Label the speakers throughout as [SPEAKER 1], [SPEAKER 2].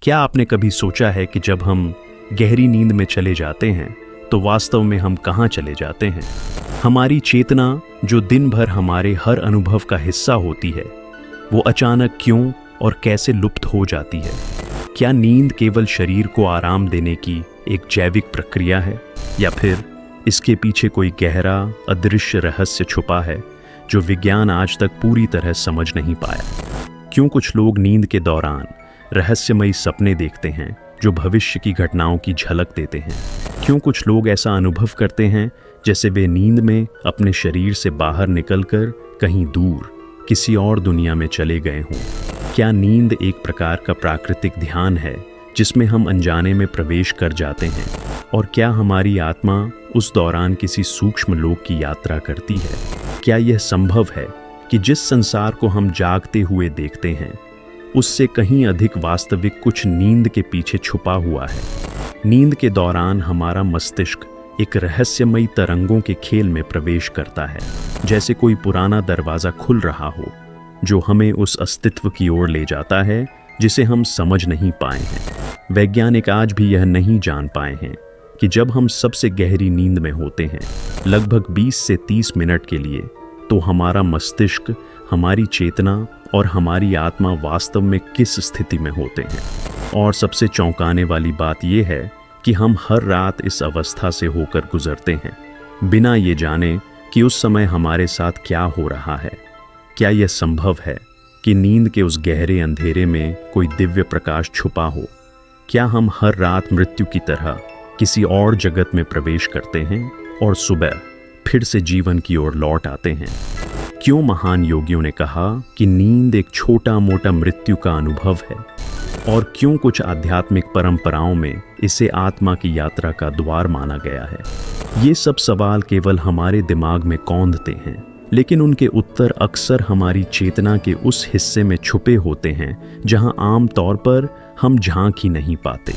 [SPEAKER 1] क्या आपने कभी सोचा है कि जब हम गहरी नींद में चले जाते हैं तो वास्तव में हम कहाँ चले जाते हैं? हमारी चेतना, जो दिन भर हमारे हर अनुभव का हिस्सा होती है, वो अचानक क्यों और कैसे लुप्त हो जाती है? क्या नींद केवल शरीर को आराम देने की एक जैविक प्रक्रिया है, या फिर इसके पीछे कोई गहरा अदृश्य रहस्य छुपा है जो विज्ञान आज तक पूरी तरह समझ नहीं पाया? क्यों कुछ लोग नींद के दौरान रहस्यमयी सपने देखते हैं जो भविष्य की घटनाओं की झलक देते हैं? क्यों कुछ लोग ऐसा अनुभव करते हैं जैसे वे नींद में अपने शरीर से बाहर निकलकर कहीं दूर किसी और दुनिया में चले गए हों? क्या नींद एक प्रकार का प्राकृतिक ध्यान है जिसमें हम अनजाने में प्रवेश कर जाते हैं? और क्या हमारी आत्मा उस दौरान किसी सूक्ष्म लोक की यात्रा करती है? क्या यह संभव है कि जिस संसार को हम जागते हुए देखते हैं उससे कहीं अधिक वास्तविक कुछ नींद के पीछे छुपा हुआ है? नींद के दौरान हमारा मस्तिष्क एक रहस्यमयी तरंगों के खेल में प्रवेश करता है, जैसे कोई पुराना दरवाज़ा खुल रहा हो जो हमें उस अस्तित्व की ओर ले जाता है जिसे हम समझ नहीं पाए हैं। वैज्ञानिक आज भी यह नहीं जान पाए हैं कि जब हम सबसे गहरी नींद में होते हैं, लगभग 20 से 30 मिनट के लिए, तो हमारा मस्तिष्क, हमारी चेतना और हमारी आत्मा वास्तव में किस स्थिति में होते हैं। और सबसे चौंकाने वाली बात यह है कि हम हर रात इस अवस्था से होकर गुजरते हैं, बिना ये जाने कि उस समय हमारे साथ क्या हो रहा है। क्या यह संभव है कि नींद के उस गहरे अंधेरे में कोई दिव्य प्रकाश छुपा हो? क्या हम हर रात मृत्यु की तरह किसी और जगत में प्रवेश करते हैं और सुबह फिर से जीवन की ओर लौट आते हैं? क्यों महान योगियों ने कहा कि नींद एक छोटा मोटा मृत्यु का अनुभव है? और क्यों कुछ आध्यात्मिक परंपराओं में इसे आत्मा की यात्रा का द्वार माना गया है? ये सब सवाल केवल हमारे दिमाग में कौंधते हैं, लेकिन उनके उत्तर अक्सर हमारी चेतना के उस हिस्से में छुपे होते हैं जहां आम तौर पर हम झांक ही नहीं पाते।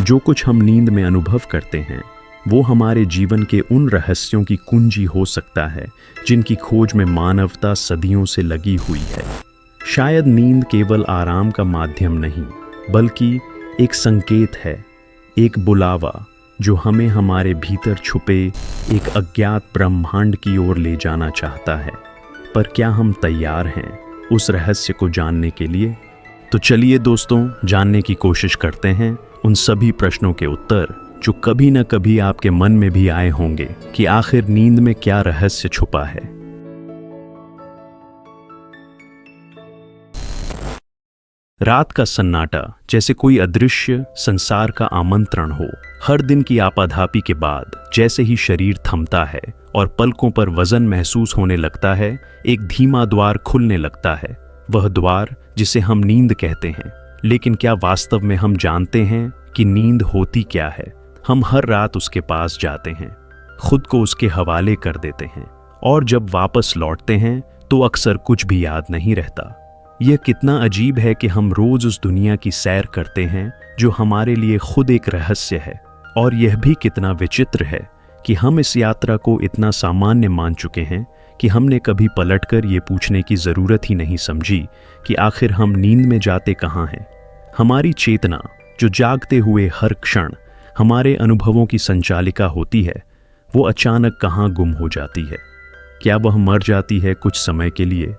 [SPEAKER 1] जो कुछ हम नींद में अनुभव करते हैं वो हमारे जीवन के उन रहस्यों की कुंजी हो सकता है जिनकी खोज में मानवता सदियों से लगी हुई है। शायद नींद केवल आराम का माध्यम नहीं, बल्कि एक संकेत है, एक बुलावा जो हमें हमारे भीतर छुपे एक अज्ञात ब्रह्मांड की ओर ले जाना चाहता है। पर क्या हम तैयार हैं उस रहस्य को जानने के लिए? तो चलिए दोस्तों, जानने की कोशिश करते हैं उन सभी प्रश्नों के उत्तर जो कभी न कभी आपके मन में भी आए होंगे कि आखिर नींद में क्या रहस्य छुपा है। रात का सन्नाटा जैसे कोई अदृश्य संसार का आमंत्रण हो। हर दिन की आपाधापी के बाद जैसे ही शरीर थमता है और पलकों पर वजन महसूस होने लगता है, एक धीमा द्वार खुलने लगता है। वह द्वार जिसे हम नींद कहते हैं। लेकिन क्या वास्तव में हम जानते हैं कि नींद होती क्या है? हम हर रात उसके पास जाते हैं, खुद को उसके हवाले कर देते हैं, और जब वापस लौटते हैं तो अक्सर कुछ भी याद नहीं रहता। यह कितना अजीब है कि हम रोज उस दुनिया की सैर करते हैं जो हमारे लिए खुद एक रहस्य है, और यह भी कितना विचित्र है कि हम इस यात्रा को इतना सामान्य मान चुके हैं कि हमने कभी पलटकर ये पूछने की ज़रूरत ही नहीं समझी कि आखिर हम नींद में जाते कहाँ हैं। हमारी चेतना, जो जागते हुए हर क्षण हमारे अनुभवों की संचालिका होती है, वो अचानक कहाँ गुम हो जाती है? क्या वह मर जाती है कुछ समय के लिए,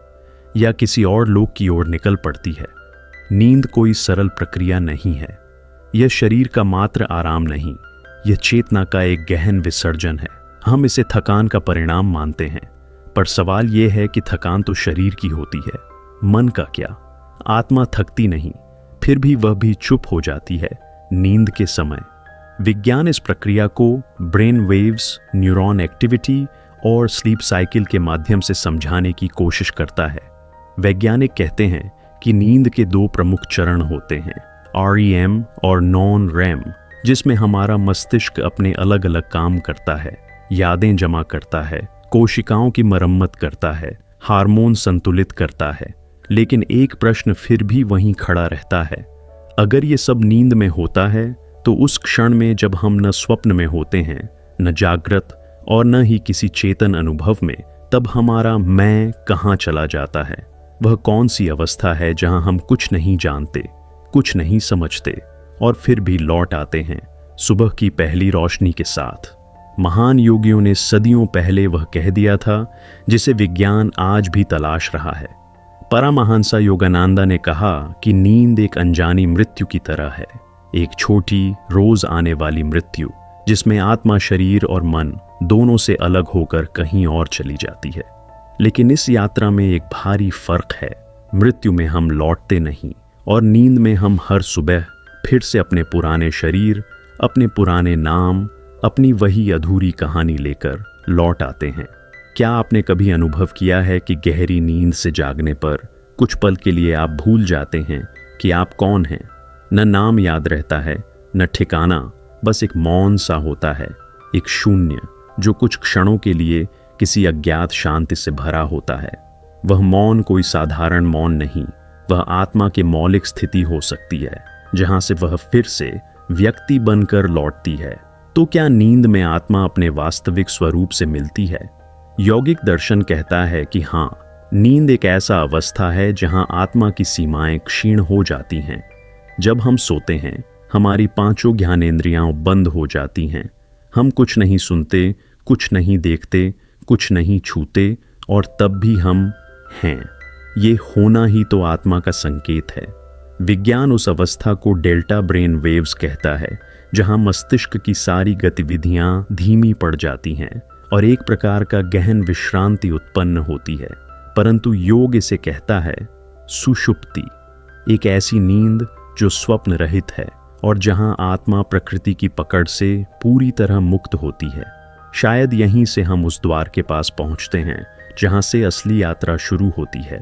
[SPEAKER 1] या किसी और लोक की ओर निकल पड़ती है? नींद कोई सरल प्रक्रिया नहीं है। यह शरीर का मात्र आराम नहीं, यह चेतना का एक गहन विसर्जन है। हम इसे थकान का परिणाम मानते हैं, पर सवाल यह है कि थकान तो शरीर की होती है, मन का क्या? आत्मा थकती नहीं, फिर भी वह भी चुप हो जाती है नींद के समय। विज्ञान इस प्रक्रिया को ब्रेन वेव्स, न्यूरॉन एक्टिविटी और स्लीप साइकिल के माध्यम से समझाने की कोशिश करता है। वैज्ञानिक कहते हैं कि नींद के दो प्रमुख चरण होते हैं, REM और नॉन रेम, जिसमें हमारा मस्तिष्क अपने अलग अलग काम करता है, यादें जमा करता है, कोशिकाओं की मरम्मत करता है, हार्मोन संतुलित करता है। लेकिन एक प्रश्न फिर भी वहीं खड़ा रहता है, अगर ये सब नींद में होता है तो उस क्षण में जब हम न स्वप्न में होते हैं, न जागृत और न ही किसी चेतन अनुभव में, तब हमारा मैं कहाँ चला जाता है? वह कौन सी अवस्था है जहां हम कुछ नहीं जानते, कुछ नहीं समझते और फिर भी लौट आते हैं सुबह की पहली रोशनी के साथ। महान योगियों ने सदियों पहले वह कह दिया था जिसे विज्ञान आज भी तलाश रहा है। परमहंस योगानंदा ने कहा कि नींद एक अनजानी मृत्यु की तरह है, एक छोटी रोज आने वाली मृत्यु जिसमें आत्मा, शरीर और मन दोनों से अलग होकर कहीं और चली जाती है। लेकिन इस यात्रा में एक भारी फर्क है। मृत्यु में हम लौटते नहीं और नींद में हम हर सुबह फिर से अपने पुराने शरीर, अपने पुराने नाम, अपनी वही अधूरी कहानी लेकर लौट आते हैं। क्या आपने कभी अनुभव किया है कि गहरी नींद से जागने पर कुछ पल के लिए आप भूल जाते हैं कि आप कौन हैं? न नाम याद रहता है, न ठिकाना, बस एक मौन सा होता है, एक शून्य जो कुछ क्षणों के लिए किसी अज्ञात शांति से भरा होता है। वह मौन कोई साधारण मौन नहीं, वह आत्मा की मौलिक स्थिति हो सकती है जहां से वह फिर से व्यक्ति बनकर लौटती है। तो क्या नींद में आत्मा अपने वास्तविक स्वरूप से मिलती है? यौगिक दर्शन कहता है कि हाँ, नींद एक ऐसा अवस्था है जहां आत्मा की सीमाएं क्षीण हो जाती हैं। जब हम सोते हैं, हमारी पांचों ज्ञानेंद्रियां बंद हो जाती हैं। हम कुछ नहीं सुनते, कुछ नहीं देखते, कुछ नहीं छूते, और तब भी हम हैं। ये होना ही तो आत्मा का संकेत है। विज्ञान उस अवस्था को डेल्टा ब्रेन वेव्स कहता है, जहां मस्तिष्क की सारी गतिविधियां धीमी पड़ जाती हैं और एक प्रकार का गहन विश्रांति उत्पन्न होती है। परंतु योग इसे कहता है सुषुप्ति, एक ऐसी नींद जो स्वप्न रहित है और जहां आत्मा प्रकृति की पकड़ से पूरी तरह मुक्त होती है। शायद यहीं से हम उस द्वार के पास पहुंचते हैं जहां से असली यात्रा शुरू होती है।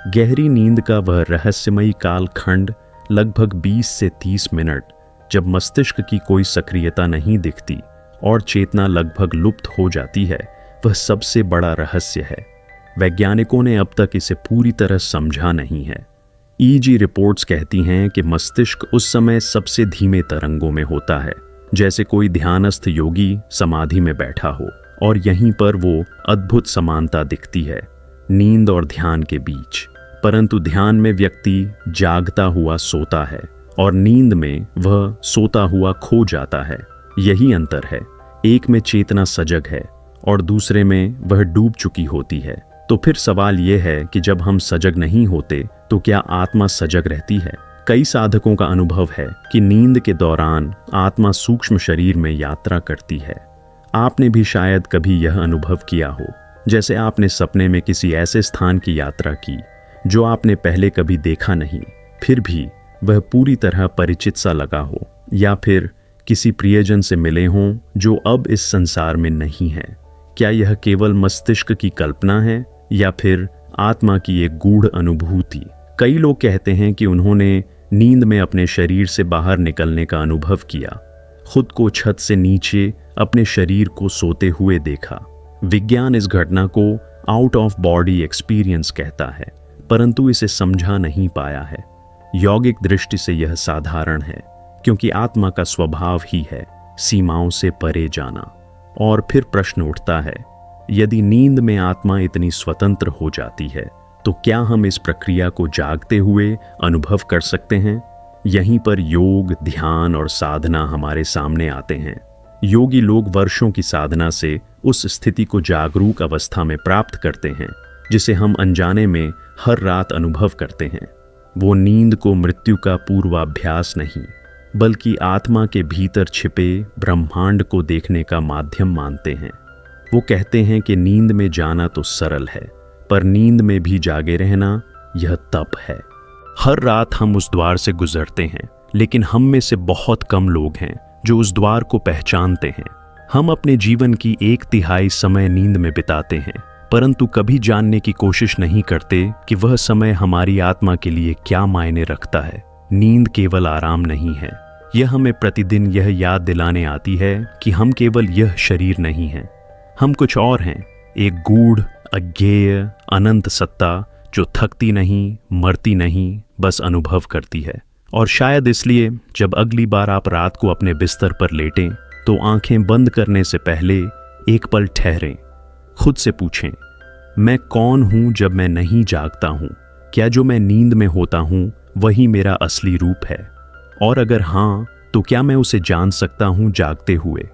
[SPEAKER 1] गहरी नींद का वह रहस्यमयी कालखंड लगभग 20 से 30 मिनट, जब मस्तिष्क की कोई सक्रियता नहीं दिखती और चेतना लगभग लुप्त हो जाती है, वह सबसे बड़ा रहस्य है। वैज्ञानिकों ने अब तक इसे पूरी तरह समझा नहीं है। ईजी रिपोर्ट्स कहती हैं कि मस्तिष्क उस समय सबसे धीमे तरंगों में होता है, जैसे कोई ध्यानस्थ योगी समाधि में बैठा हो, और यहीं पर वो अद्भुत समानता दिखती है नींद और ध्यान के बीच। परंतु ध्यान में व्यक्ति जागता हुआ सोता है और नींद में वह सोता हुआ खो जाता है। यही अंतर है। एक में चेतना सजग है और दूसरे में वह डूब चुकी होती है। तो फिर सवाल यह है कि जब हम सजग नहीं होते तो क्या आत्मा सजग रहती है? कई साधकों का अनुभव है कि नींद के दौरान आत्मा सूक्ष्म शरीर में यात्रा करती है। आपने भी शायद कभी यह अनुभव किया हो, जैसे आपने सपने में किसी ऐसे स्थान की यात्रा की जो आपने पहले कभी देखा नहीं, फिर भी वह पूरी तरह परिचित सा लगा हो, या फिर किसी प्रियजन से मिले हों जो अब इस संसार में नहीं है। क्या यह केवल मस्तिष्क की कल्पना है या फिर आत्मा की एक गूढ़ अनुभूति? कई लोग कहते हैं कि उन्होंने नींद में अपने शरीर से बाहर निकलने का अनुभव किया, खुद को छत से नीचे अपने शरीर को सोते हुए देखा। विज्ञान इस घटना को आउट ऑफ बॉडी एक्सपीरियंस कहता है, परंतु इसे समझा नहीं पाया है। यौगिक दृष्टि से यह साधारण है, क्योंकि आत्मा का स्वभाव ही है सीमाओं से परे जाना। और फिर प्रश्न उठता है, यदि नींद में आत्मा इतनी स्वतंत्र हो जाती है, तो क्या हम इस प्रक्रिया को जागते हुए अनुभव कर सकते हैं? यहीं पर योग, ध्यान और साधना हमारे सामने आते हैं। योगी लोग वर्षों की साधना से उस स्थिति को जागरूक अवस्था में प्राप्त करते हैं जिसे हम अनजाने में हर रात अनुभव करते हैं। वो नींद को मृत्यु का पूर्वाभ्यास नहीं, बल्कि आत्मा के भीतर छिपे ब्रह्मांड को देखने का माध्यम मानते हैं। वो कहते हैं कि नींद में जाना तो सरल है, पर नींद में भी जागे रहना यह तप है। हर रात हम उस द्वार से गुजरते हैं, लेकिन हम में से बहुत कम लोग हैं जो उस द्वार को पहचानते हैं। हम अपने जीवन की 1/3 समय नींद में बिताते हैं, परंतु कभी जानने की कोशिश नहीं करते कि वह समय हमारी आत्मा के लिए क्या मायने रखता है। नींद केवल आराम नहीं है, यह हमें प्रतिदिन यह याद दिलाने आती है कि हम केवल यह शरीर नहीं हैं, हम कुछ और हैं, एक गूढ़, अज्ञेय, अनंत सत्ता जो थकती नहीं, मरती नहीं, बस अनुभव करती है। और शायद इसलिए जब अगली बार आप रात को अपने बिस्तर पर लेटें, तो आंखें बंद करने से पहले एक पल ठहरें, खुद से पूछें, मैं कौन हूं जब मैं नहीं जागता हूं? क्या जो मैं नींद में होता हूं वही मेरा असली रूप है? और अगर हाँ, तो क्या मैं उसे जान सकता हूँ जागते हुए?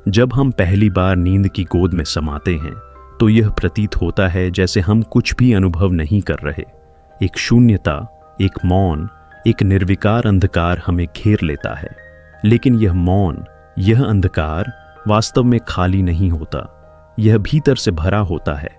[SPEAKER 1] जब हम पहली बार नींद की गोद में समाते हैं तो यह प्रतीत होता है जैसे हम कुछ भी अनुभव नहीं कर रहे। एक शून्यता, एक मौन, एक निर्विकार अंधकार हमें घेर लेता है। लेकिन यह मौन, यह अंधकार वास्तव में खाली नहीं होता। यह भीतर से भरा होता है,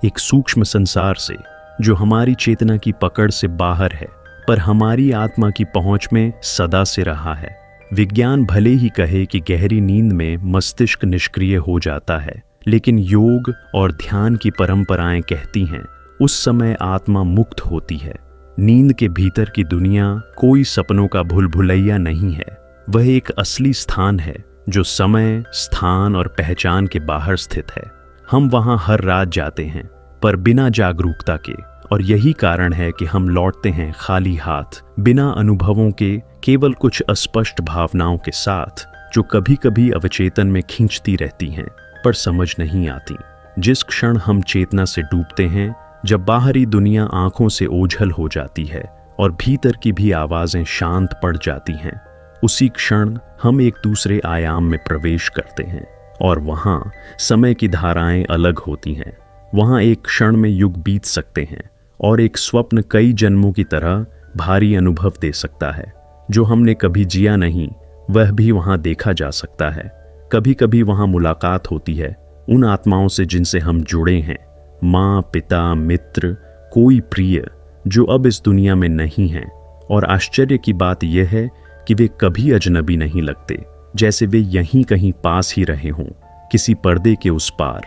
[SPEAKER 1] एक सूक्ष्म संसार से जो हमारी चेतना की पकड़ से बाहर है, पर हमारी आत्मा की पहुंच में सदा से रहा है। विज्ञान भले ही कहे कि गहरी नींद में मस्तिष्क निष्क्रिय हो जाता है, लेकिन योग और ध्यान की परंपराएं कहती हैं उस समय आत्मा मुक्त होती है। नींद के भीतर की दुनिया कोई सपनों का भूलभुलैया नहीं है, वह एक असली स्थान है जो समय, स्थान और पहचान के बाहर स्थित है। हम वहां हर रात जाते हैं, पर बिना जागरूकता के, और यही कारण है कि हम लौटते हैं खाली हाथ, बिना अनुभवों के, केवल कुछ अस्पष्ट भावनाओं के साथ जो कभी कभी अवचेतन में खींचती रहती हैं पर समझ नहीं आती। जिस क्षण हम चेतना से डूबते हैं, जब बाहरी दुनिया आंखों से ओझल हो जाती है और भीतर की भी आवाजें शांत पड़ जाती हैं, उसी क्षण हम एक दूसरे आयाम में प्रवेश करते हैं। और वहां समय की धाराएं अलग होती हैं। वहां एक क्षण में युग बीत सकते हैं और एक स्वप्न कई जन्मों की तरह भारी अनुभव दे सकता है। जो हमने कभी जिया नहीं, वह भी वहां देखा जा सकता है। कभी कभी वहां मुलाकात होती है उन आत्माओं से जिनसे हम जुड़े हैं, माँ, पिता, मित्र, कोई प्रिय, जो अब इस दुनिया में नहीं हैं। और आश्चर्य की बात यह है कि वे कभी अजनबी नहीं लगते, जैसे वे यहीं कहीं पास ही रहे हों, किसी पर्दे के उस पार।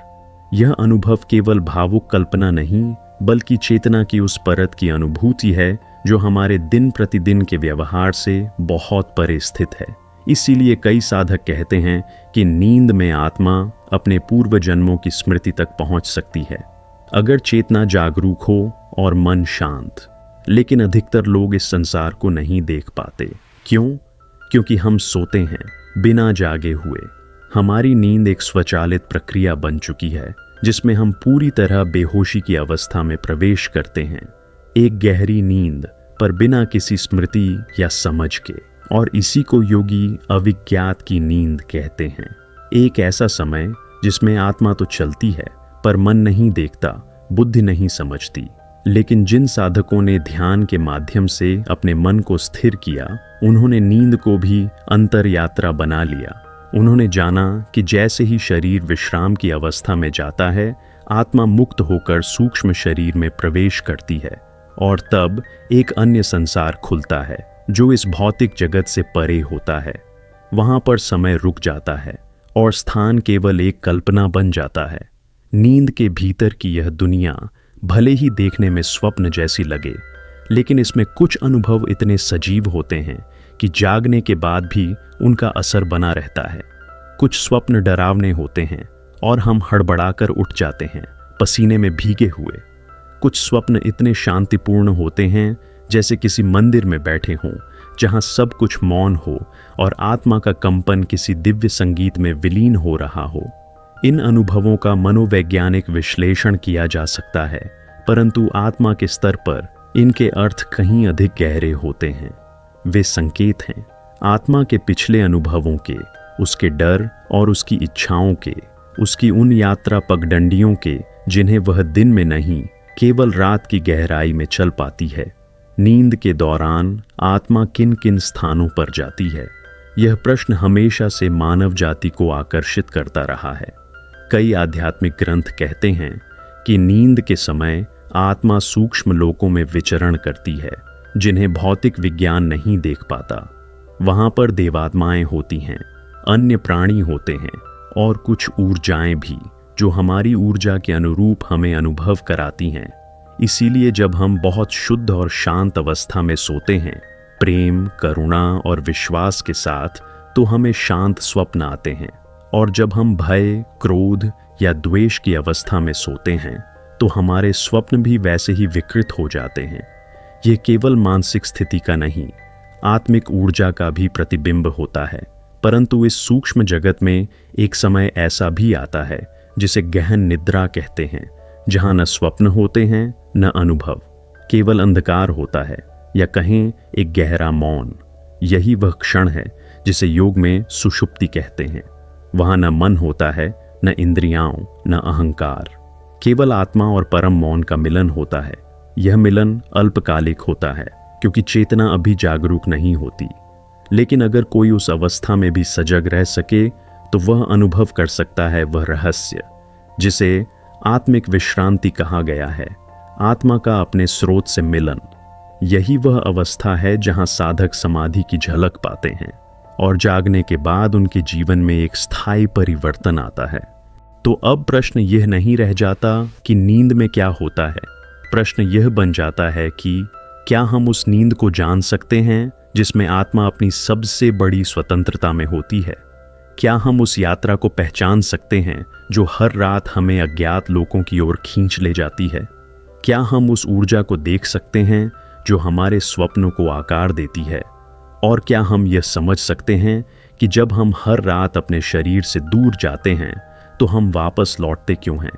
[SPEAKER 1] यह अनुभव केवल भावुक कल्पना नहीं, बल्कि चेतना की उस परत की अनुभूति है जो हमारे दिन प्रतिदिन के व्यवहार से बहुत परे स्थित है। इसीलिए कई साधक कहते हैं कि नींद में आत्मा अपने पूर्व जन्मों की स्मृति तक पहुंच सकती है, अगर चेतना जागरूक हो और मन शांत। लेकिन अधिकतर लोग इस संसार को नहीं देख पाते। क्यों? क्योंकि हम सोते हैं बिना जागे हुए। हमारी नींद एक स्वचालित प्रक्रिया बन चुकी है जिसमें हम पूरी तरह बेहोशी की अवस्था में प्रवेश करते हैं। एक गहरी नींद, पर बिना किसी स्मृति या समझ के। और इसी को योगी अविज्ञात की नींद कहते हैं। एक ऐसा समय जिसमें आत्मा तो चलती है पर मन नहीं देखता, बुद्धि नहीं समझती। लेकिन जिन साधकों ने ध्यान के माध्यम से अपने मन को स्थिर किया, उन्होंने नींद को भी अंतर यात्रा बना लिया। उन्होंने जाना कि जैसे ही शरीर विश्राम की अवस्था में जाता है, आत्मा मुक्त होकर सूक्ष्म शरीर में प्रवेश करती है और तब एक अन्य संसार खुलता है जो इस भौतिक जगत से परे होता है। वहां पर समय रुक जाता है और स्थान केवल एक कल्पना बन जाता है। नींद के भीतर की यह दुनिया भले ही देखने में स्वप्न जैसी लगे, लेकिन इसमें कुछ अनुभव इतने सजीव होते हैं कि जागने के बाद भी उनका असर बना रहता है। कुछ स्वप्न डरावने होते हैं और हम हड़बड़ाकर उठ जाते हैं, पसीने में भीगे हुए। कुछ स्वप्न इतने शांतिपूर्ण होते हैं जैसे किसी मंदिर में बैठे हों, जहां सब कुछ मौन हो और आत्मा का कंपन किसी दिव्य संगीत में विलीन हो रहा हो। इन अनुभवों का मनोवैज्ञानिक विश्लेषण किया जा सकता है, परंतु आत्मा के स्तर पर इनके अर्थ कहीं अधिक गहरे होते हैं। वे संकेत हैं आत्मा के पिछले अनुभवों के, उसके डर और उसकी इच्छाओं के, उसकी उन यात्रा पगडंडियों के जिन्हें वह दिन में नहीं, केवल रात की गहराई में चल पाती है। नींद के दौरान आत्मा किन किन स्थानों पर जाती है, यह प्रश्न हमेशा से मानव जाति को आकर्षित करता रहा है। कई आध्यात्मिक ग्रंथ कहते हैं कि नींद के समय आत्मा सूक्ष्म लोकों में विचरण करती है, जिन्हें भौतिक विज्ञान नहीं देख पाता। वहां पर देवात्माएं होती हैं, अन्य प्राणी होते हैं और कुछ ऊर्जाएं भी, जो हमारी ऊर्जा के अनुरूप हमें अनुभव कराती हैं। इसीलिए जब हम बहुत शुद्ध और शांत अवस्था में सोते हैं, प्रेम, करुणा और विश्वास के साथ, तो हमें शांत स्वप्न आते हैं। और जब हम भय, क्रोध या द्वेष की अवस्था में सोते हैं, तो हमारे स्वप्न भी वैसे ही विकृत हो जाते हैं। ये केवल मानसिक स्थिति का नहीं, आत्मिक ऊर्जा का भी प्रतिबिंब होता है। परंतु इस सूक्ष्म जगत में एक समय ऐसा भी आता है जिसे गहन निद्रा कहते हैं, जहां न स्वप्न होते हैं न अनुभव, केवल अंधकार होता है। या कहें एक गहरा मौन। यही वह क्षण है जिसे योग में सुषुप्ति कहते हैं। वहां न मन होता है, न इंद्रियाओं, न अहंकार, केवल आत्मा और परम मौन का मिलन होता है। यह मिलन अल्पकालिक होता है क्योंकि चेतना अभी जागरूक नहीं होती। लेकिन अगर कोई उस अवस्था में भी सजग रह सके तो वह अनुभव कर सकता है वह रहस्य जिसे आत्मिक विश्रांति कहा गया है, आत्मा का अपने स्रोत से मिलन। यही वह अवस्था है जहां साधक समाधि की झलक पाते हैं और जागने के बाद उनके जीवन में एक स्थायी परिवर्तन आता है। तो अब प्रश्न यह नहीं रह जाता कि नींद में क्या होता है, प्रश्न यह बन जाता है कि क्या हम उस नींद को जान सकते हैं जिसमें आत्मा अपनी सबसे बड़ी स्वतंत्रता में होती है? क्या हम उस यात्रा को पहचान सकते हैं जो हर रात हमें अज्ञात लोकों की ओर खींच ले जाती है? क्या हम उस ऊर्जा को देख सकते हैं जो हमारे स्वप्नों को आकार देती है? और क्या हम यह समझ सकते हैं कि जब हम हर रात अपने शरीर से दूर जाते हैं तो हम वापस लौटते क्यों हैं?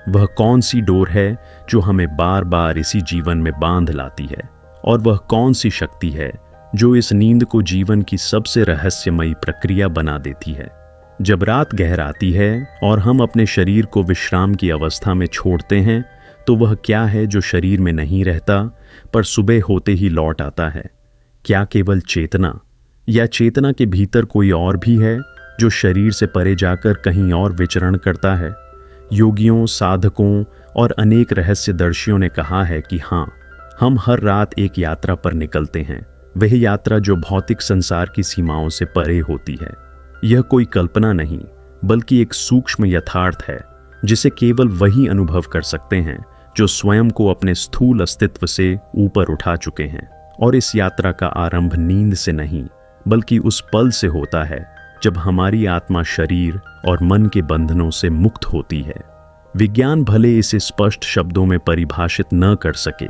[SPEAKER 1] वह कौन सी डोर है जो हमें बार बार इसी जीवन में बांध लाती है? और वह कौन सी शक्ति है जो इस नींद को जीवन की सबसे रहस्यमयी प्रक्रिया बना देती है? जब रात गहराती है और हम अपने शरीर को विश्राम की अवस्था में छोड़ते हैं तो वह क्या है जो शरीर में नहीं रहता पर सुबह होते ही लौट आता है? क्या केवल चेतना, या चेतना के भीतर कोई और भी है जो शरीर से परे जाकर कहीं और विचरण करता है? योगियों, साधकों और अनेक रहस्यदर्शियों ने कहा है कि हाँ, हम हर रात एक यात्रा पर निकलते हैं, वह यात्रा जो भौतिक संसार की सीमाओं से परे होती है। यह कोई कल्पना नहीं बल्कि एक सूक्ष्म यथार्थ है जिसे केवल वही अनुभव कर सकते हैं जो स्वयं को अपने स्थूल अस्तित्व से ऊपर उठा चुके हैं। और इस यात्रा का आरंभ नींद से नहीं बल्कि उस पल से होता है जब हमारी आत्मा शरीर और मन के बंधनों से मुक्त होती है। विज्ञान भले इसे स्पष्ट शब्दों में परिभाषित न कर सके,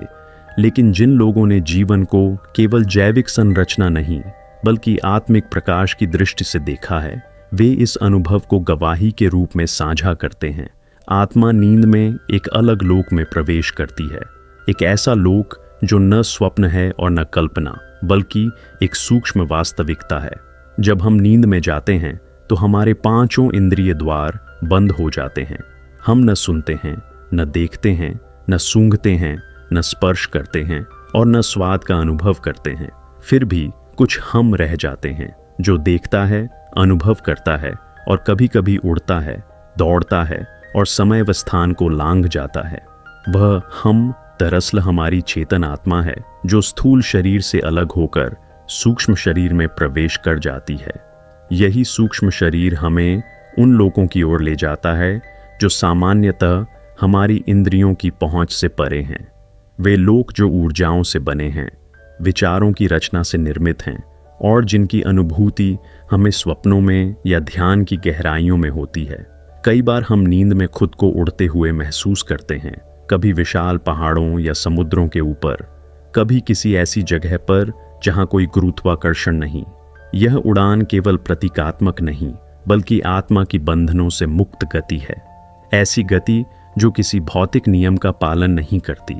[SPEAKER 1] लेकिन जिन लोगों ने जीवन को केवल जैविक संरचना नहीं बल्कि आत्मिक प्रकाश की दृष्टि से देखा है, वे इस अनुभव को गवाही के रूप में साझा करते हैं। आत्मा नींद में एक अलग लोक में प्रवेश करती है, एक ऐसा लोक जो न स्वप्न है और न कल्पना बल्कि एक सूक्ष्म वास्तविकता है। जब हम नींद में जाते हैं तो हमारे पांचों इंद्रिय द्वार बंद हो जाते हैं। हम न सुनते हैं, न देखते हैं, न सूंघते हैं, न स्पर्श करते हैं और न स्वाद का अनुभव करते हैं। फिर भी कुछ हम रह जाते हैं जो देखता है, अनुभव करता है और कभी कभी उड़ता है, दौड़ता है और समय व स्थान को लांघ जाता है। वह हम दरअसल हमारी चेतन आत्मा है जो स्थूल शरीर से अलग होकर सूक्ष्म शरीर में प्रवेश कर जाती है। यही सूक्ष्म शरीर हमें उन लोगों की ओर ले जाता है जो सामान्यतः हमारी इंद्रियों की पहुंच से परे हैं। वे लोग जो ऊर्जाओं से बने हैं, विचारों की रचना से निर्मित हैं और जिनकी अनुभूति हमें स्वप्नों में या ध्यान की गहराइयों में होती है। कई बार हम नींद में खुद को उड़ते हुए महसूस करते हैं, कभी विशाल पहाड़ों या समुद्रों के ऊपर, कभी किसी ऐसी जगह पर जहां कोई गुरुत्वाकर्षण नहीं। यह उड़ान केवल प्रतीकात्मक नहीं बल्कि आत्मा की बंधनों से मुक्त गति है, ऐसी गति जो किसी भौतिक नियम का पालन नहीं करती।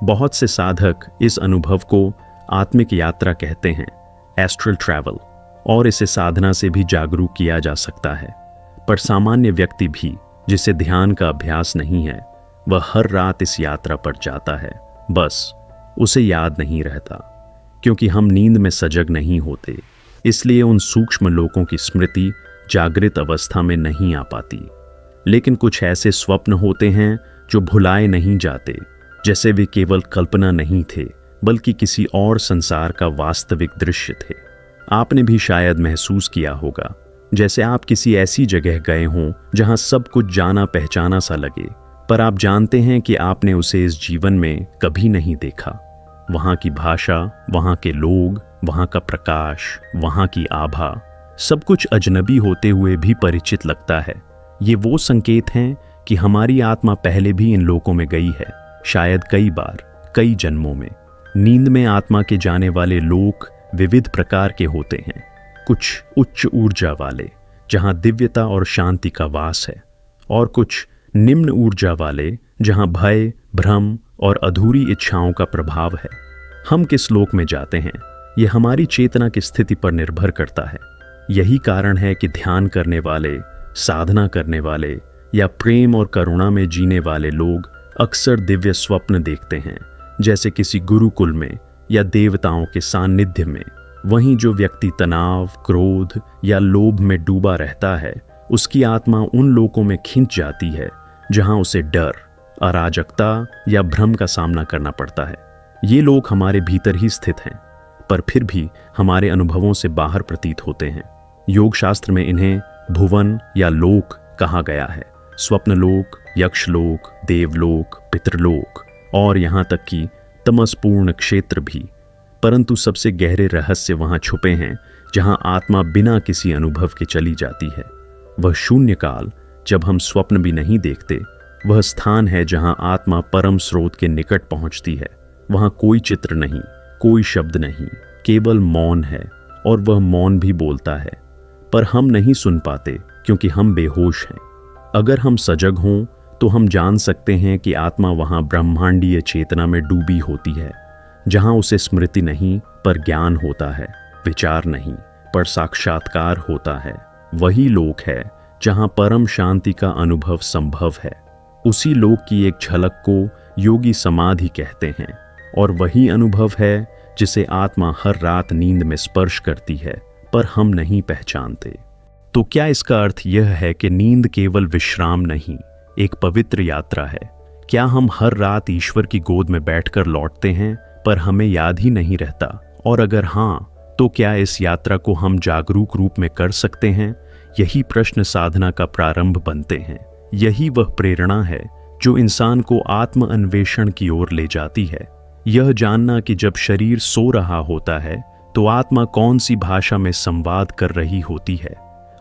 [SPEAKER 1] बहुत से साधक इस अनुभव को आत्मिक यात्रा कहते हैं, एस्ट्रल ट्रैवल, और इसे साधना से भी जागरूक किया जा सकता है। पर सामान्य व्यक्ति भी जिसे ध्यान का अभ्यास नहीं है, वह हर रात इस यात्रा पर जाता है, बस उसे याद नहीं रहता। क्योंकि हम नींद में सजग नहीं होते, इसलिए उन सूक्ष्म लोकों की स्मृति जागृत अवस्था में नहीं आ पाती। लेकिन कुछ ऐसे स्वप्न होते हैं जो भुलाए नहीं जाते, जैसे वे केवल कल्पना नहीं थे बल्कि किसी और संसार का वास्तविक दृश्य थे। आपने भी शायद महसूस किया होगा जैसे आप किसी ऐसी जगह गए हों जहां सब कुछ जाना पहचाना सा लगे, पर आप जानते हैं कि आपने उसे इस जीवन में कभी नहीं देखा। वहां की भाषा, वहां के लोग, वहां का प्रकाश, वहां की आभा, सब कुछ अजनबी होते हुए भी परिचित लगता है। ये वो संकेत हैं कि हमारी आत्मा पहले भी इन लोकों में गई है, शायद कई बार, कई जन्मों में। नींद में आत्मा के जाने वाले लोक विविध प्रकार के होते हैं। कुछ उच्च ऊर्जा वाले जहां दिव्यता और शांति का वास है, और कुछ निम्न ऊर्जा वाले जहां भय, भ्रम और अधूरी इच्छाओं का प्रभाव है। हम किस लोक में जाते हैं यह हमारी चेतना की स्थिति पर निर्भर करता है। यही कारण है कि ध्यान करने वाले, साधना करने वाले या प्रेम और करुणा में जीने वाले लोग अक्सर दिव्य स्वप्न देखते हैं, जैसे किसी गुरुकुल में या देवताओं के सानिध्य में। वहीं जो व्यक्ति तनाव, क्रोध या लोभ में डूबा रहता है, उसकी आत्मा उन लोकों में खिंच जाती है जहां उसे डर, अराजकता या भ्रम का सामना करना पड़ता है। ये लोग हमारे भीतर ही स्थित हैं, पर फिर भी हमारे अनुभवों से बाहर प्रतीत होते हैं। योग शास्त्र में इन्हें भुवन या लोक कहा गया है। स्वप्नलोक, यक्षलोक, देवलोक, पितृलोक और यहाँ तक कि तमसपूर्ण क्षेत्र भी। परंतु सबसे गहरे रहस्य वहाँ छुपे हैं जहाँ आत्मा बिना किसी अनुभव के चली जाती है। वह शून्य काल, जब हम स्वप्न भी नहीं देखते, वह स्थान है जहाँ आत्मा परम स्रोत के निकट पहुँचती है। वहाँ कोई चित्र नहीं, कोई शब्द नहीं, केवल मौन है, और वह मौन भी बोलता है, पर हम नहीं सुन पाते क्योंकि हम बेहोश हैं। अगर हम सजग हों तो हम जान सकते हैं कि आत्मा वहाँ ब्रह्मांडीय चेतना में डूबी होती है, जहाँ उसे स्मृति नहीं पर ज्ञान होता है, विचार नहीं पर साक्षात्कार होता है। वही लोक है जहाँ परम शांति का अनुभव संभव है। उसी लोक की एक झलक को योगी समाधि कहते हैं, और वही अनुभव है जिसे आत्मा हर रात नींद में स्पर्श करती है, पर हम नहीं पहचानते। तो क्या इसका अर्थ यह है कि नींद केवल विश्राम नहीं, एक पवित्र यात्रा है? क्या हम हर रात ईश्वर की गोद में बैठकर लौटते हैं पर हमें याद ही नहीं रहता? और अगर हाँ, तो क्या इस यात्रा को हम जागरूक रूप में कर सकते हैं? यही प्रश्न साधना का प्रारंभ बनते हैं। यही वह प्रेरणा है जो इंसान को आत्म अन्वेषण की ओर ले जाती है। यह जानना कि जब शरीर सो रहा होता है तो आत्मा कौन सी भाषा में संवाद कर रही होती है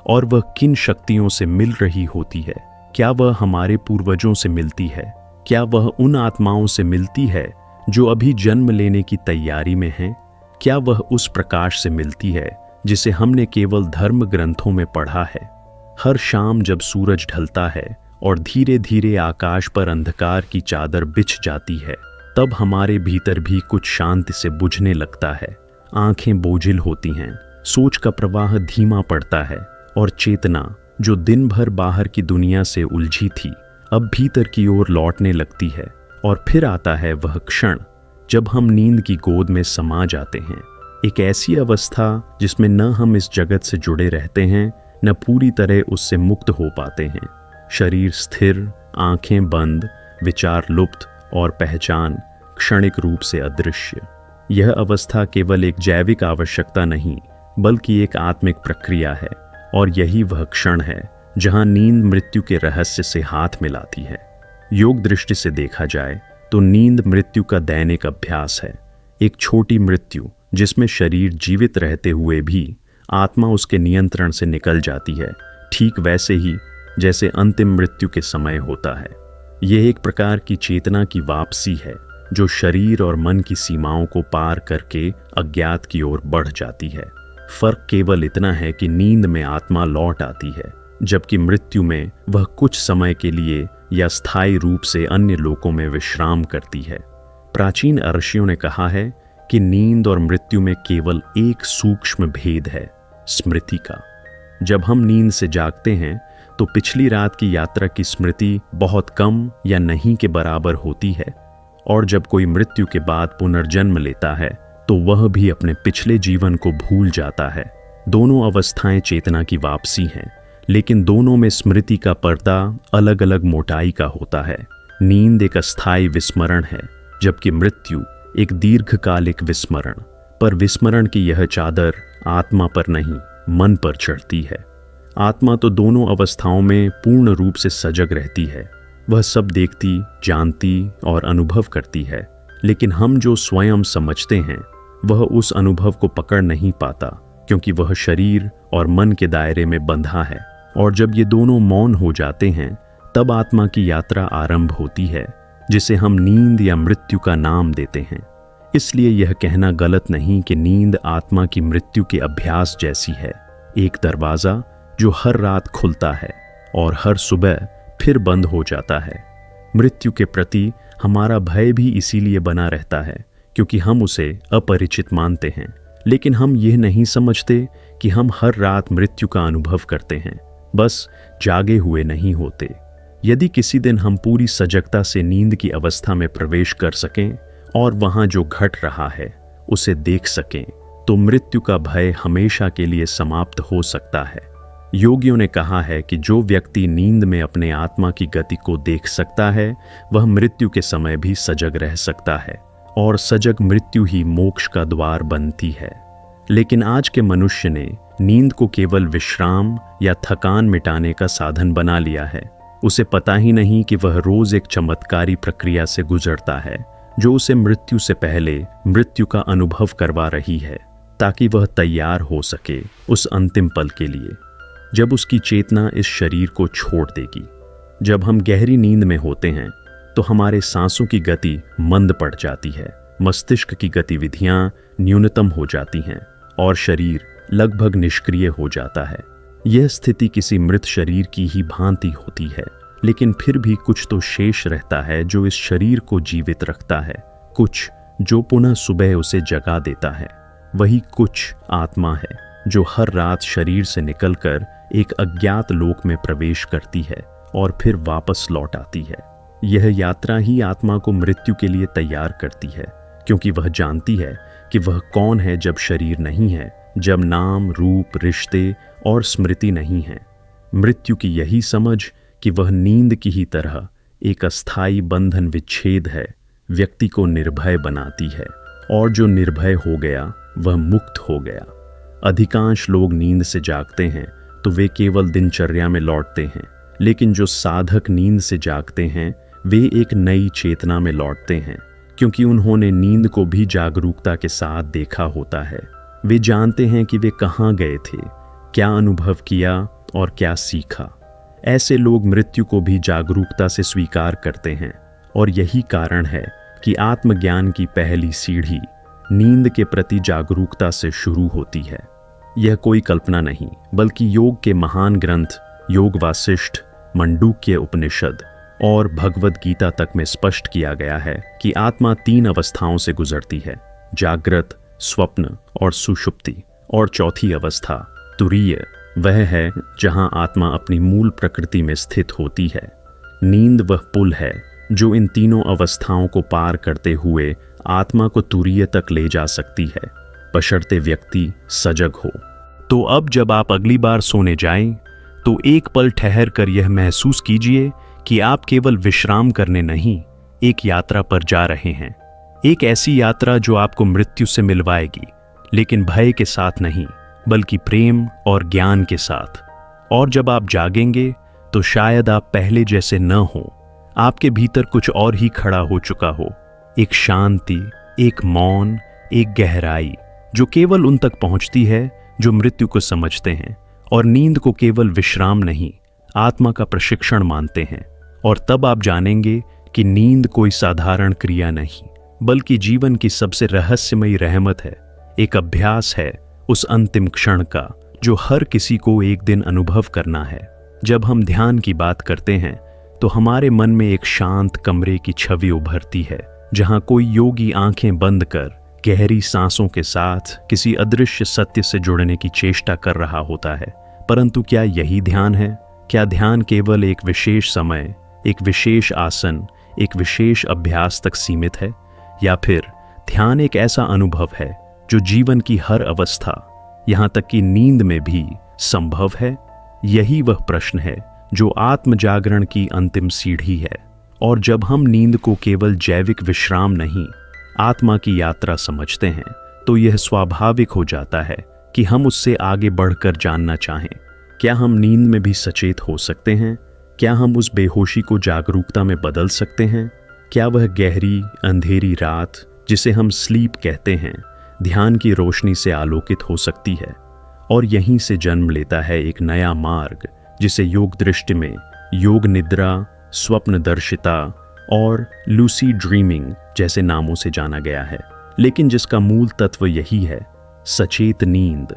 [SPEAKER 1] और वह किन शक्तियों से मिल रही होती है। क्या वह हमारे पूर्वजों से मिलती है? क्या वह उन आत्माओं से मिलती है जो अभी जन्म लेने की तैयारी में हैं? क्या वह उस प्रकाश से मिलती है जिसे हमने केवल धर्म ग्रंथों में पढ़ा है? हर शाम जब सूरज ढलता है और धीरे धीरे आकाश पर अंधकार की चादर बिछ जाती है, तब हमारे भीतर भी कुछ शांति से बुझने लगता है। आंखें बोझिल होती हैं, सोच का प्रवाह धीमा पड़ता है, और चेतना जो दिन भर बाहर की दुनिया से उलझी थी, अब भीतर की ओर लौटने लगती है। और फिर आता है वह क्षण जब हम नींद की गोद में समा जाते हैं, एक ऐसी अवस्था जिसमें न हम इस जगत से जुड़े रहते हैं, न पूरी तरह उससे मुक्त हो पाते हैं। शरीर स्थिर, आंखें बंद, विचार लुप्त और पहचान क्षणिक रूप से अदृश्य। यह अवस्था केवल एक जैविक आवश्यकता नहीं, बल्कि एक आत्मिक प्रक्रिया है, और यही वह क्षण है जहां नींद मृत्यु के रहस्य से हाथ मिलाती है। योग दृष्टि से देखा जाए तो नींद मृत्यु का दैनिक अभ्यास है, एक छोटी मृत्यु जिसमें शरीर जीवित रहते हुए भी आत्मा उसके नियंत्रण से निकल जाती है, ठीक वैसे ही जैसे अंतिम मृत्यु के समय होता है। यह एक प्रकार की चेतना की वापसी है जो शरीर और मन की सीमाओं को पार करके अज्ञात की ओर बढ़ जाती है। फर्क केवल इतना है कि नींद में आत्मा लौट आती है, जबकि मृत्यु में वह कुछ समय के लिए या स्थायी रूप से अन्य लोकों में विश्राम करती है। प्राचीन ऋषियों ने कहा है कि नींद और मृत्यु में केवल एक सूक्ष्म भेद है, स्मृति का। जब हम नींद से जागते हैं तो पिछली रात की यात्रा की स्मृति बहुत कम या नहीं के बराबर होती है, और जब कोई मृत्यु के बाद पुनर्जन्म लेता है तो वह भी अपने पिछले जीवन को भूल जाता है। दोनों अवस्थाएं चेतना की वापसी हैं, लेकिन दोनों में स्मृति का पर्दा अलग अलग मोटाई का होता है। नींद एक अस्थायी विस्मरण है, जबकि मृत्यु एक दीर्घकालिक विस्मरण। पर विस्मरण की यह चादर आत्मा पर नहीं, मन पर चढ़ती है। आत्मा तो दोनों अवस्थाओं में पूर्ण रूप से सजग रहती है। वह सब देखती, जानती और अनुभव करती है, लेकिन हम जो स्वयं समझते हैं वह उस अनुभव को पकड़ नहीं पाता, क्योंकि वह शरीर और मन के दायरे में बंधा है। और जब ये दोनों मौन हो जाते हैं, तब आत्मा की यात्रा आरंभ होती है, जिसे हम नींद या मृत्यु का नाम देते हैं। इसलिए यह कहना गलत नहीं कि नींद आत्मा की मृत्यु के अभ्यास जैसी है, एक दरवाज़ा जो हर रात खुलता है और हर सुबह फिर बंद हो जाता है। मृत्यु के प्रति हमारा भय भी इसीलिए बना रहता है क्योंकि हम उसे अपरिचित मानते हैं। लेकिन हम यह नहीं समझते कि हम हर रात मृत्यु का अनुभव करते हैं, बस जागे हुए नहीं होते। यदि किसी दिन हम पूरी सजगता से नींद की अवस्था में प्रवेश कर सकें और वहां जो घट रहा है उसे देख सकें, तो मृत्यु का भय हमेशा के लिए समाप्त हो सकता है। योगियों ने कहा है कि जो व्यक्ति नींद में अपने आत्मा की गति को देख सकता है, वह मृत्यु के समय भी सजग रह सकता है, और सजग मृत्यु ही मोक्ष का द्वार बनती है। लेकिन आज के मनुष्य ने नींद को केवल विश्राम या थकान मिटाने का साधन बना लिया है। उसे पता ही नहीं कि वह रोज एक चमत्कारी प्रक्रिया से गुजरता है, जो उसे मृत्यु से पहले मृत्यु का अनुभव करवा रही है, ताकि वह तैयार हो सके उस अंतिम पल के लिए, जब उसकी चेतना इस शरीर को छोड़ देगी। जब हम गहरी नींद में होते हैं तो हमारे सांसों की गति मंद पड़ जाती है, मस्तिष्क की गतिविधियां न्यूनतम हो जाती हैं और शरीर लगभग निष्क्रिय हो जाता है। यह स्थिति किसी मृत शरीर की ही भांति होती है, लेकिन फिर भी कुछ तो शेष रहता है जो इस शरीर को जीवित रखता है, कुछ जो पुनः सुबह उसे जगा देता है। वही कुछ आत्मा है जो हर रात शरीर से निकलकर एक अज्ञात लोक में प्रवेश करती है और फिर वापस लौट आती है। यह यात्रा ही आत्मा को मृत्यु के लिए तैयार करती है, क्योंकि वह जानती है कि वह कौन है जब शरीर नहीं है, जब नाम, रूप, रिश्ते और स्मृति नहीं है। मृत्यु की यही समझ कि वह नींद की ही तरह एक अस्थायी बंधन विच्छेद है, व्यक्ति को निर्भय बनाती है, और जो निर्भय हो गया वह मुक्त हो गया। अधिकांश लोग नींद से जागते हैं तो वे केवल दिनचर्या में लौटते हैं, लेकिन जो साधक नींद से जागते हैं वे एक नई चेतना में लौटते हैं, क्योंकि उन्होंने नींद को भी जागरूकता के साथ देखा होता है। वे जानते हैं कि वे कहाँ गए थे, क्या अनुभव किया और क्या सीखा। ऐसे लोग मृत्यु को भी जागरूकता से स्वीकार करते हैं, और यही कारण है कि आत्मज्ञान की पहली सीढ़ी नींद के प्रति जागरूकता से शुरू होती है। यह कोई कल्पना नहीं, बल्कि योग के महान ग्रंथ योग वासिष्ठ, मंडूक्य उपनिषद और भगवद गीता तक में स्पष्ट किया गया है कि आत्मा 3 अवस्थाओं से गुजरती है, जागृत, स्वप्न और सुषुप्ति। और चौथी अवस्था तुरीय, वह है जहां आत्मा अपनी मूल प्रकृति में स्थित होती है। नींद वह पुल है जो इन तीनों अवस्थाओं को पार करते हुए आत्मा को तुरीय तक ले जा सकती है, बशर्ते व्यक्ति सजग हो। तो अब जब आप अगली बार सोने जाएं, तो एक पल ठहर कर यह महसूस कीजिए कि आप केवल विश्राम करने नहीं, एक यात्रा पर जा रहे हैं। एक ऐसी यात्रा जो आपको मृत्यु से मिलवाएगी, लेकिन भय के साथ नहीं, बल्कि प्रेम और ज्ञान के साथ। और जब आप जागेंगे तो शायद आप पहले जैसे न हो, आपके भीतर कुछ और ही खड़ा हो चुका हो, एक शांति, एक मौन, एक गहराई जो केवल उन तक पहुंचती है जो मृत्यु को समझते हैं और नींद को केवल विश्राम नहीं, आत्मा का प्रशिक्षण मानते हैं। और तब आप जानेंगे कि नींद कोई साधारण क्रिया नहीं, बल्कि जीवन की सबसे रहस्यमयी रहमत है, एक अभ्यास है उस अंतिम क्षण का जो हर किसी को एक दिन अनुभव करना है। जब हम ध्यान की बात करते हैं तो हमारे मन में एक शांत कमरे की छवि उभरती है, जहां कोई योगी आंखें बंद कर गहरी सांसों के साथ किसी अदृश्य सत्य से जुड़ने की चेष्टा कर रहा होता है। परंतु क्या यही ध्यान है? क्या ध्यान केवल एक विशेष समय, एक विशेष आसन, एक विशेष अभ्यास तक सीमित है, या फिर ध्यान एक ऐसा अनुभव है जो जीवन की हर अवस्था, यहां तक कि नींद में भी संभव है? यही वह प्रश्न है जो आत्म जागरण की अंतिम सीढ़ी है। और जब हम नींद को केवल जैविक विश्राम नहीं, आत्मा की यात्रा समझते हैं, तो यह स्वाभाविक हो जाता है कि हम उससे आगे बढ़कर जानना चाहें। क्या हम नींद में भी सचेत हो सकते हैं? क्या हम उस बेहोशी को जागरूकता में बदल सकते हैं? क्या वह गहरी अंधेरी रात, जिसे हम स्लीप कहते हैं, ध्यान की रोशनी से आलोकित हो सकती है? और यहीं से जन्म लेता है एक नया मार्ग, जिसे योग दृष्टि में योग निद्रा, स्वप्नदर्शिता और लूसी ड्रीमिंग जैसे नामों से जाना गया है, लेकिन जिसका मूल तत्व यही है, सचेत नींद।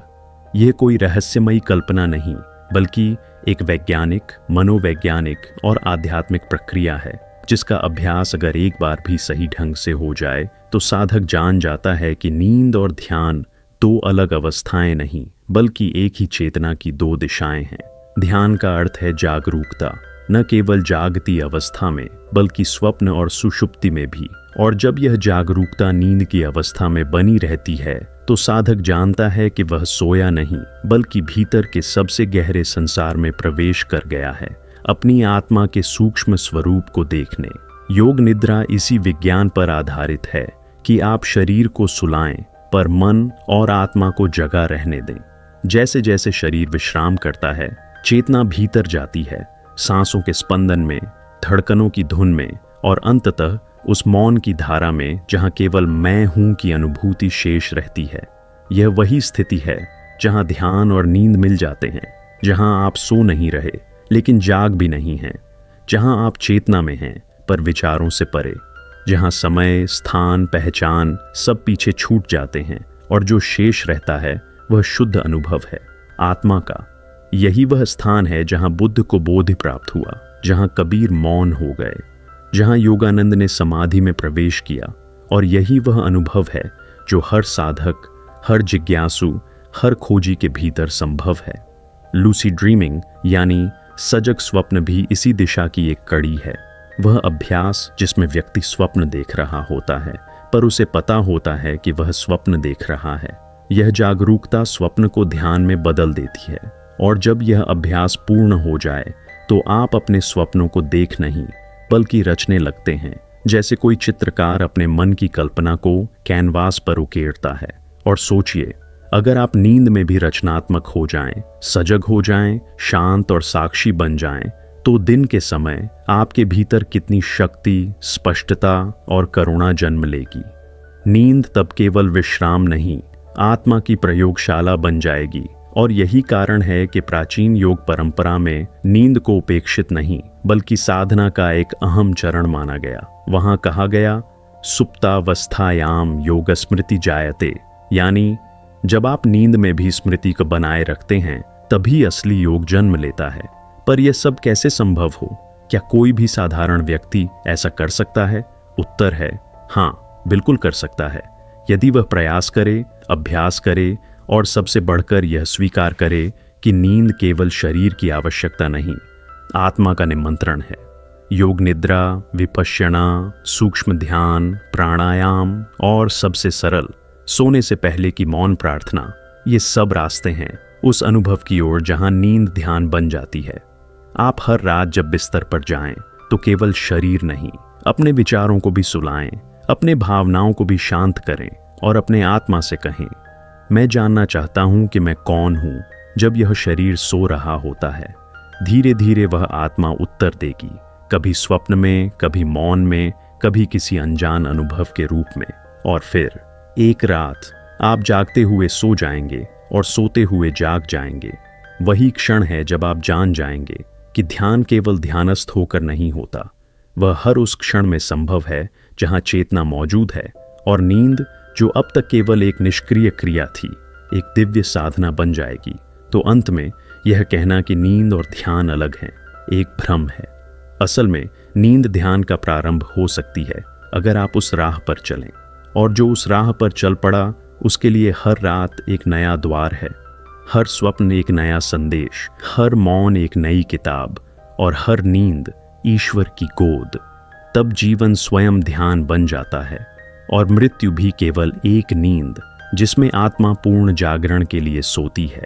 [SPEAKER 1] यह कोई रहस्यमयी कल्पना नहीं, बल्कि एक वैज्ञानिक, मनोवैज्ञानिक और आध्यात्मिक प्रक्रिया है जिसका अभ्यास अगर एक बार भी सही ढंग से हो जाए तो साधक जान जाता है कि नींद और ध्यान दो अलग अवस्थाएं नहीं बल्कि एक ही चेतना की दो दिशाएं हैं। ध्यान का अर्थ है जागरूकता, न केवल जागती अवस्था में बल्कि स्वप्न और सुषुप्ति में भी। और जब यह जागरूकता नींद की अवस्था में बनी रहती है तो साधक जानता है कि वह सोया नहीं बल्कि भीतर के सबसे गहरे संसार में प्रवेश कर गया है, अपनी आत्मा के सूक्ष्म स्वरूप को देखने। योग निद्रा इसी विज्ञान पर आधारित है कि आप शरीर को सुलाएं पर मन और आत्मा को जगा रहने दें। जैसे जैसे शरीर विश्राम करता है, चेतना भीतर जाती है, सांसों के स्पंदन में, धड़कनों की धुन में और अंततः उस मौन की धारा में जहां केवल मैं हूं की अनुभूति शेष रहती है। यह वही स्थिति है जहां ध्यान और नींद मिल जाते हैं, जहां आप सो नहीं रहे लेकिन जाग भी नहीं हैं, जहां आप चेतना में हैं पर विचारों से परे, जहां समय, स्थान, पहचान सब पीछे छूट जाते हैं और जो शेष रहता है वह शुद्ध अनुभव है, आत्मा का। यही वह स्थान है जहां बुद्ध को बोधि प्राप्त हुआ, जहां कबीर मौन हो गए, जहां योगानंद ने समाधि में प्रवेश किया। और यही वह अनुभव है जो हर साधक, हर जिज्ञासु, हर खोजी के भीतर संभव है। लूसिड ड्रीमिंग यानी सजग स्वप्न भी इसी दिशा की एक कड़ी है। वह अभ्यास जिसमें व्यक्ति स्वप्न देख रहा होता है पर उसे पता होता है कि वह स्वप्न देख रहा है। यह जागरूकता स्वप्न को ध्यान में बदल देती है और जब यह अभ्यास पूर्ण हो जाए तो आप अपने स्वप्नों को देख नहीं बल्कि रचने लगते हैं, जैसे कोई चित्रकार अपने मन की कल्पना को कैनवास पर उकेरता है। और सोचिए, अगर आप नींद में भी रचनात्मक हो जाएं, सजग हो जाएं, शांत और साक्षी बन जाएं, तो दिन के समय आपके भीतर कितनी शक्ति, स्पष्टता और करुणा जन्म लेगी। नींद तब केवल विश्राम नहीं, आत्मा की प्रयोगशाला बन जाएगी। और यही कारण है कि प्राचीन योग परंपरा में नींद को उपेक्षित नहीं बल्कि साधना का एक अहम चरण माना गया। वहां कहा गया, सुप्तावस्थायाम योग स्मृति जायते, यानी जब आप नींद में भी स्मृति को बनाए रखते हैं तभी असली योग जन्म लेता है। पर यह सब कैसे संभव हो? क्या कोई भी साधारण व्यक्ति ऐसा कर सकता है? उत्तर है हाँ, बिल्कुल कर सकता है, यदि वह प्रयास करे, अभ्यास करे और सबसे बढ़कर यह स्वीकार करे कि नींद केवल शरीर की आवश्यकता नहीं, आत्मा का निमंत्रण है। योग निद्रा, विपश्यना, सूक्ष्म ध्यान, प्राणायाम और सबसे सरल सोने से पहले की मौन प्रार्थना, ये सब रास्ते हैं उस अनुभव की ओर जहां नींद ध्यान बन जाती है। आप हर रात जब बिस्तर पर जाएं तो केवल शरीर नहीं, अपने विचारों को भी सुलाएं, अपने भावनाओं को भी शांत करें और अपने आत्मा से कहें, मैं जानना चाहता हूं कि मैं कौन हूं। जब यह शरीर सो रहा होता है, धीरे धीरे वह आत्मा उत्तर देगी, कभी स्वप्न में, कभी मौन में, कभी किसी अनजान अनुभव के रूप में। और फिर एक रात आप जागते हुए सो जाएंगे और सोते हुए जाग जाएंगे। वही क्षण है जब आप जान जाएंगे कि ध्यान केवल ध्यानस्थ होकर नहीं होता, वह हर उस क्षण में संभव है जहां चेतना मौजूद है। और नींद जो अब तक केवल एक निष्क्रिय क्रिया थी, एक दिव्य साधना बन जाएगी। तो अंत में यह कहना कि नींद और ध्यान अलग हैं, एक भ्रम है। असल में नींद ध्यान का प्रारंभ हो सकती है अगर आप उस राह पर चलें, और जो उस राह पर चल पड़ा उसके लिए हर रात एक नया द्वार है, हर स्वप्न एक नया संदेश, हर मौन एक नई किताब और हर नींद ईश्वर की गोद। तब जीवन स्वयं ध्यान बन जाता है और मृत्यु भी केवल एक नींद जिसमें आत्मा पूर्ण जागरण के लिए सोती है।